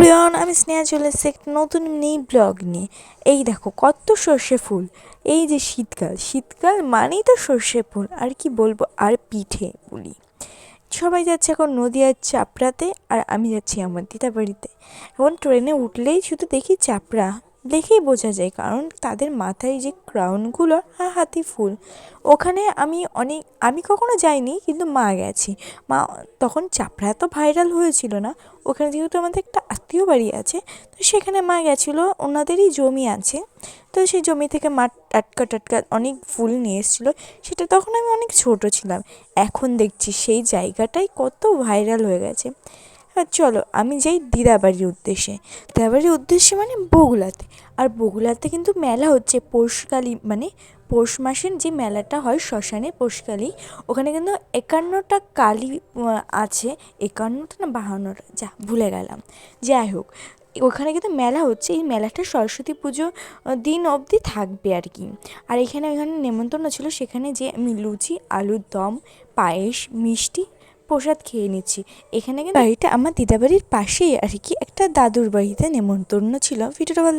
Everyone, আমি স্নেহা চলে এসেছি একটা নতুন মিনি ব্লগ নিয়ে। এই দেখো কত সর্ষে ফুল। এই যে শীতকাল, শীতকাল মানেই তো সর্ষে ফুল, আর কি বলবো, আর পিঠে পুলি। সবাই যাচ্ছে এখন নদীয়ার চাপড়াতে, আর আমি যাচ্ছি আমার দিদার বাড়িতে। এখন ট্রেনে উঠলেই শুধু দেখি চাপড়া, দেখেই বোঝা যায়, কারণ তাদের মাথায় যে ক্রাউনগুলো আর হাতি ফুল। ওখানে আমি কখনো যাইনি, কিন্তু মা গেছি। মা তখন চাপড়া এত ভাইরাল হয়েছিল না, ওখানে যেহেতু আমাদের একটা আত্মীয় বাড়ি আছে, তো সেখানে মা গেছিলো, ওনাদেরই জমি আছে। তো সেই জমি থেকে মা টাটকা টাটকা অনেক ফুল নিয়ে এসেছিলো। সেটা তখন আমি অনেক ছোট ছিলাম। এখন দেখছি সেই জায়গাটাই কত ভাইরাল হয়ে গেছে। আর চলো আমি যাই দিদাবাড়ির উদ্দেশ্যে। দিদাবাড়ির উদ্দেশ্যে মানে বগুলাতে। আর বগুলাতে কিন্তু মেলা হচ্ছে পৌষকালী, মানে পৌষ মাসের যে মেলাটা হয় শ্মশানে পৌষকালী, ওখানে কিন্তু 51টা কালী আছে। 51টা না 52টা, যা ভুলে গেলাম। যাই হোক, ওখানে কিন্তু মেলা হচ্ছে। এই মেলাটা সরস্বতী পুজো দিন অবধি থাকবে আর কি। আর এখানে নেমন্তন্ন ছিল, সেখানে যে আমি লুচি, আলুর দম, পায়েস, মিষ্টি প্রসাদ খেয়ে নিচ্ছি। এখানে কিন্তু বাড়িটা আমার দিদাবাড়ির পাশেই আর কি, একটা দাদুর বাড়িতে নেমন্তন্ন ছিল। ভিডিওটা ভালো